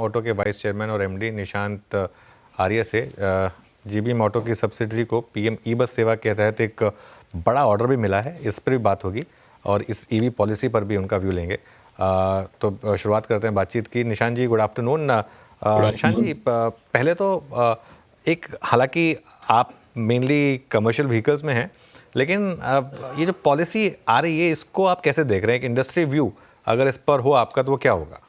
Auto के vice chairman और MD Nishant आर्य से। जीबीएम ऑटो की सब्सिडरी को पीएम ई बस सेवा के तहत एक बड़ा ऑर्डर भी मिला है, इस पर भी बात होगी और इस ईवी पॉलिसी पर भी उनका व्यू लेंगे। तो शुरुआत करते हैं बातचीत की। निशांत जी, गुड आफ्टरनून। निशांत जी, पहले तो एक, हालांकि आप मेनली कमर्शियल व्हीकल्स में हैं, लेकिन ये जो पॉलिसी आ रही है इसको आप कैसे देख रहे हैं? एक इंडस्ट्री व्यू अगर इस पर हो आपका तो वो क्या होगा?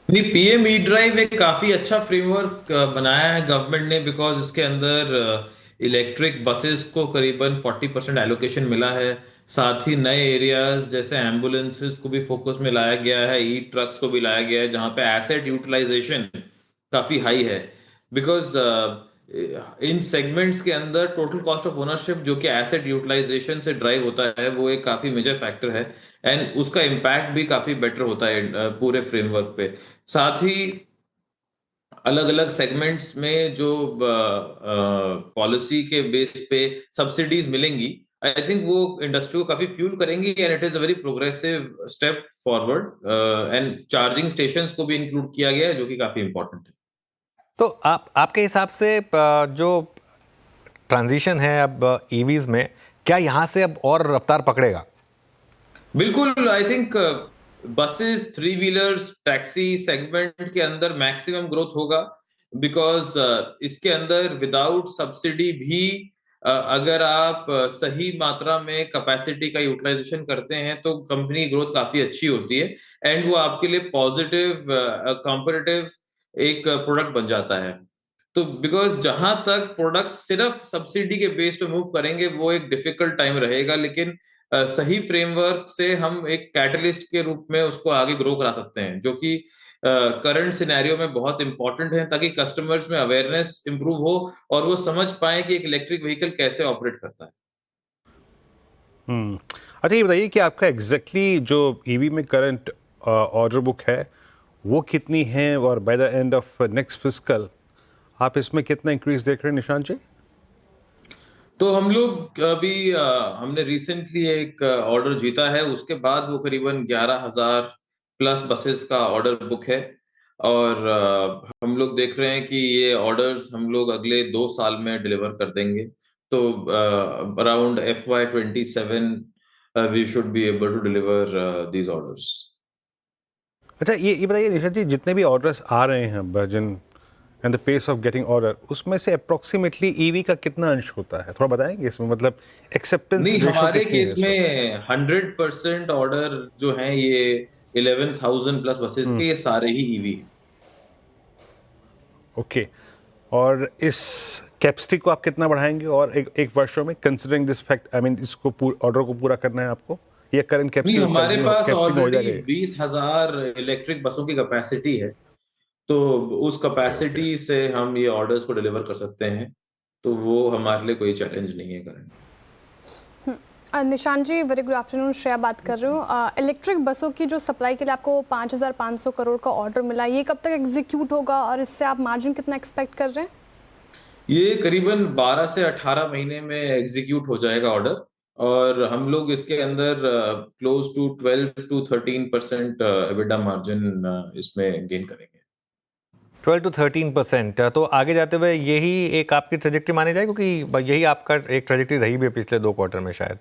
नहीं, पीएम ई ड्राइव एक काफी अच्छा फ्रेमवर्क बनाया है गवर्नमेंट ने, बिकॉज इसके अंदर इलेक्ट्रिक बसेस को करीबन 40% एलोकेशन मिला है। साथ ही नए एरियाज जैसे एम्बुलेंसेस को भी फोकस में लाया गया है, ई ट्रक्स को भी लाया गया है, जहां पे एसेट यूटिलाइजेशन काफी हाई है। बिकॉज इन सेगमेंट्स के अंदर टोटल कॉस्ट ऑफ ओनरशिप जो कि एसेट यूटिलाइजेशन से ड्राइव होता है, वो एक काफी मेजर फैक्टर है। एंड उसका इम्पैक्ट भी काफी बेटर होता है पूरे फ्रेमवर्क पे। साथ ही अलग अलग सेगमेंट्स में जो पॉलिसी के बेस पे सब्सिडीज मिलेंगी, आई थिंक वो इंडस्ट्री को काफी फ्यूल करेंगी and it is a very progressive step forward. And charging stations को भी इंक्लूड किया गया है, जो कि काफी इंपॉर्टेंट है। तो आपके हिसाब से जो ट्रांजिशन है अब ईवीज में, क्या यहाँ से अब और रफ्तार पकड़ेगा? बिल्कुल, I think buses, three wheelers, taxi segment के अंदर मैक्सिमम ग्रोथ होगा। बिकॉज इसके अंदर विदाउट सब्सिडी भी अगर आप सही मात्रा में कैपेसिटी का यूटिलाइजेशन करते हैं तो कंपनी ग्रोथ काफी अच्छी होती है एंड वो आपके लिए पॉजिटिव कॉम्पिटिटिव एक प्रोडक्ट बन जाता है। तो बिकॉज जहां तक प्रोडक्ट सिर्फ सब्सिडी के बेस पे मूव करेंगे वो एक डिफिकल्ट टाइम रहेगा, लेकिन सही फ्रेमवर्क से हम एक कैटलिस्ट के रूप में उसको आगे ग्रो करा सकते हैं, जो कि करंट सिनेरियो में बहुत इंपॉर्टेंट है, ताकि कस्टमर्स में अवेयरनेस इंप्रूव हो और वो समझ पाए कि एक इलेक्ट्रिक व्हीकल कैसे ऑपरेट करता है। अच्छा, ये बताइए कि आपका एग्जैक्टली जो ईवी में करंट ऑर्डर बुक है वो कितनी है, और by the end of next fiscal आप इसमें कितना इंक्रीज देख रहे हैं निशांत जी? तो हम लोग अभी हमने रिसेंटली एक ऑर्डर जीता है, उसके बाद वो करीबन 11,000 प्लस बसेस का ऑर्डर बुक है। और हम लोग देख रहे हैं कि ये ऑर्डर्स हम लोग अगले 2 साल में डिलीवर कर देंगे। तो around FY27 we should be able to deliver these orders. अच्छा, ये बताइए निशांत जी, जितने भी ऑर्डर्स आ रहे हैं version and the pace of getting order, उसमें से अप्रोक्सीमेटली ईवी का कितना अंश होता है? थोड़ा बताएंगे इसमें, मतलब एक्सेप्टेंस नहीं, रेशो हमारे कितनी है केस इस वक्त? में 100% ऑर्डर जो हैं ये 11,000 प्लस बसेस के, ये सारे ही ईवी हैं। ओके। और इस कैपेसिटी को आप कितना बढ़ाएंगे और एक वर्षों में, considering this fact, I mean इसको ऑर्डर को पूरा करना है आपको, ये करंट नहीं, हमारे पास कैपेसिटी में हो ऑलरेडी जाएगा? 20,000 इलेक्ट्रिक बसों की कैपेसिटी है। तो उस ओके। कैपेसिटी से हम ये ऑर्डर्स को डिलीवर कर सकते हैं। तो वो हमारे लिए कोई चैलेंज नहीं है करंट। निशांत जी, वेरी गुड आफ्टरनून। श्रेया बात कर रही हूँ। इलेक्ट्रिक बसों की जो सप्लाई के लिए आपको 5,500 करोड़ का ऑर्डर मिला, ये कब तक एग्जीक्यूट होगा और इससे आप मार्जिन कितना एक्सपेक्ट कर रहे हैं? ये करीबन 12 से 18 महीने में एग्जीक्यूट हो जाएगा ऑर्डर, और हम लोग इसके अंदर close to 12 to 13% EBITDA margin इसमें गेन करेंगे। 12 to 13%। तो आगे जाते हुए यही एक आपकी ट्रेजेक्टरी मानी जाए, क्योंकि यही आपका एक ट्रेजेक्टरी रही भी है पिछले 2 क्वार्टर में शायद।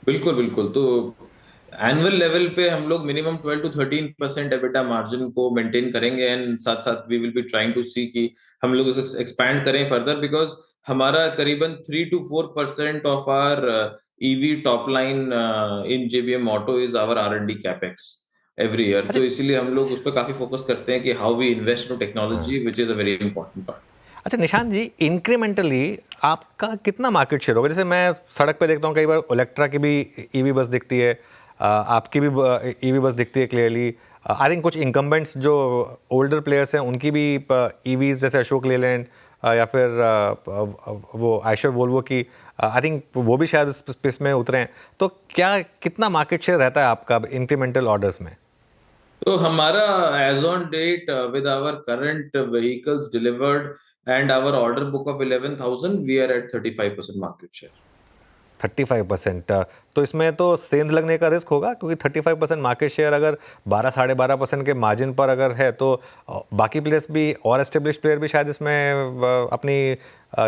बिल्कुल बिल्कुल। तो एनुअल लेवल पे हम लोग मिनिमम 12 to 13% एबिटा मार्जिन को मेंटेन करेंगे एंड साथ साथ we will be trying to see कि हम लोग इसे एक्सपैंड करें फर्दर, बिकॉज हमारा करीबन 3 to 4% of our EV top line in JBM Auto is our R&D capex every year. अच्छा। तो इसीलिए हम लोग उस पर काफी फोकस करते हैं कि how we invest in technology, which is a very important part. अच्छा निशांत जी, इंक्रीमेंटली आपका कितना मार्केट शेयर होगा? जैसे मैं सड़क पे देखता हूँ कई बार इलेक्ट्रा की भी ईवी बस दिखती है, आपकी भी ईवी बस दिखती है क्लियरली। आई थिंक कुछ इंकम्बेंट्स जो ओल्डर प्लेयर्स हैं उनकी भी ईवीज, जैसे अशोक लेलैंड या फिर वो आयशर वोल्वो की, आई थिंक वो भी शायद इस स्पेस में उतरे हैं। तो क्या कितना मार्केट शेयर रहता है आपका इंक्रीमेंटल ऑर्डर्स में? तो हमारा age on date with our current vehicles delivered and our order book of 11,000, we are at 35% market share. 35%। तो इसमें तो सेंध लगने का रिस्क होगा, क्योंकि 35% मार्केट शेयर अगर 12-12.5% के मार्जिन पर अगर है तो बाकी प्लेयर्स भी और एस्टेब्लिश प्लेयर भी शायद इसमें अपनी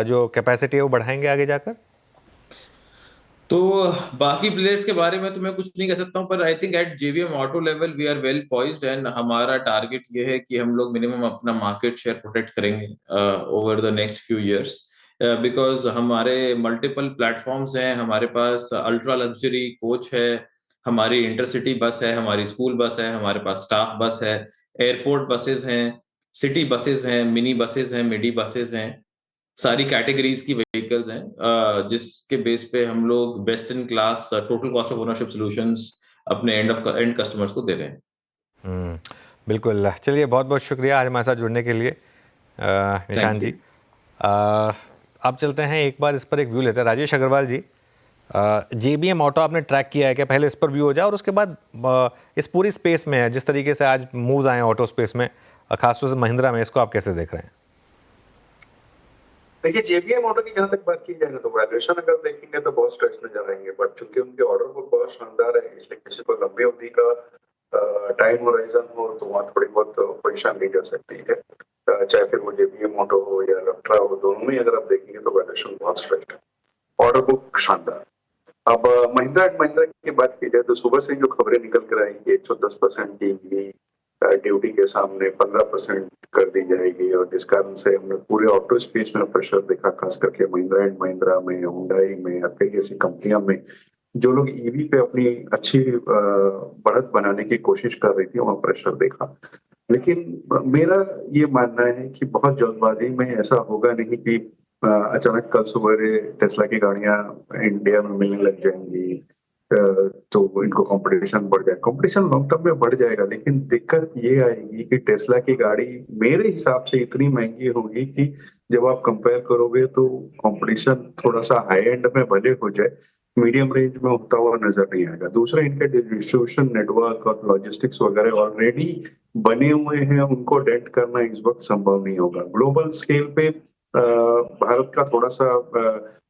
जो कैपेसिटी है वो बढ़ाएंगे आगे जाकर। तो बाकी प्लेयर्स के बारे में तो मैं कुछ नहीं कह सकता हूं, पर I think at JVM Auto level we are well poised and हमारा टारगेट ये है कि हम लोग मिनिमम अपना मार्केट शेयर प्रोटेक्ट करेंगे over the next few years, because हमारे मल्टीपल प्लेटफॉर्म्स हैं, हमारे पास अल्ट्रा लग्जरी कोच है, हमारी इंटरसिटी बस है, हमारी स्कूल बस है, हमारे पास स्टाफ बस है, एयरपोर्ट बसेस हैं, सिटी बसेस हैं, मिनी बसेस हैं, मिडी बसेस हैं, सारी कैटेगरीज की व्हीकल्स हैं, जिसके बेस पे हम लोग best in class total cost of ownership solutions अपने एंड कस्टमर्स को दे रहे हैं। बिल्कुल, चलिए बहुत बहुत शुक्रिया आज हमारे साथ जुड़ने के लिए निशांत जी। अब चलते हैं एक बार इस पर एक व्यू लेते हैं। राजेश अग्रवाल जी, जेबीएम ऑटो आपने ट्रैक किया है क्या? पहले इस पर व्यू हो जाए और उसके बाद इस पूरी स्पेस में जिस तरीके से आज मूव्स आए हैं ऑटो स्पेस में, खासतौर से महिंद्रा में, इसको आप कैसे देख रहे हैं? देखिए, जेबीएम ऑटो की जहां तक बात की जाए तो वैल्यूएशन अगर देखेंगे तो बहुत स्ट्रेच नजर आएंगे, बट चूंकि उनके ऑर्डर बुक बहुत शानदार है, इसलिए किसी को लंबी अवधि का टाइम होराइजन हो तो वहाँ थोड़ी बहुत पोजीशन ली जा सकती है, चाहे फिर वो जेबीएम ऑटो हो या इलेक्ट्रा हो, दोनों में अगर आप देखेंगे तो वैल्यूएशन बहुत स्ट्रेच है, ऑर्डर बुक शानदार। अब महिंद्रा एंड महिंद्रा की बात की जाए तो सुबह से जो खबरें निकल कर आई कि 110% की ड्यूटी के सामने 15% कर दी जाएगी, और जिस कारण से हमने पूरे ऑटो स्पेस में प्रेशर देखा, खास करके महिंद्रा एंड महिंद्रा में, हुंडई में, कई ऐसी कंपनियों में जो लोग ईवी पे अपनी अच्छी बढ़त बनाने की कोशिश कर रही थी, वहां प्रेशर देखा। लेकिन मेरा ये मानना है कि बहुत जल्दबाजी में ऐसा होगा नहीं कि अचानक कल सुबह टेस्ला की गाड़ियां इंडिया में मिलने लग जाएंगी तो इनको कंपटीशन बढ़ जाए। कंपटीशन लॉन्ग टर्म में बढ़ जाएगा, लेकिन दिक्कत ये आएगी कि टेस्ला की गाड़ी मेरे हिसाब से इतनी महंगी होगी कि जब आप कंपेयर करोगे तो कंपटीशन थोड़ा सा हाई एंड में भले हो जाए, मीडियम रेंज में होता हुआ नजर नहीं आएगा। दूसरा, इनके डिस्ट्रीब्यूशन नेटवर्क और लॉजिस्टिक्स वगैरह ऑलरेडी बने हुए हैं, उनको डेंट करना इस वक्त संभव नहीं होगा। ग्लोबल स्केल पे भारत का थोड़ा सा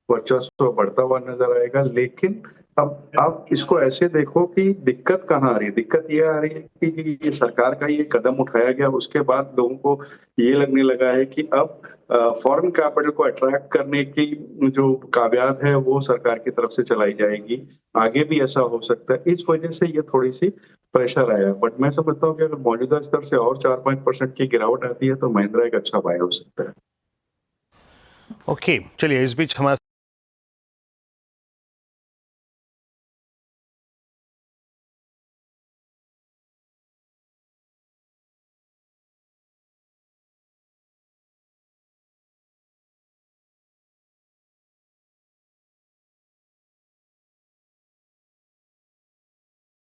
वर्चस्व बढ़ता हुआ नजर आएगा, लेकिन अब आप इसको ऐसे देखो कि दिक्कत कहाँ आ रही है। दिक्कत ये आ रही है कि ये सरकार का ये कदम उठाया गया, उसके बाद लोगों को ये लगने लगा है कि अब फॉरेन कैपिटल को अट्रैक्ट करने की जो काबिलियत है वो सरकार की तरफ से चलाई जाएगी, आगे भी ऐसा हो सकता है। इस वजह से ये थोड़ी सी प्रेशर आया, बट मैं समझता हूँ कि अगर मौजूदा स्तर से और 4-5% की गिरावट आती है तो महिंद्रा एक अच्छा बाय हो सकता है। ओके, चलिए इस बीच हमारे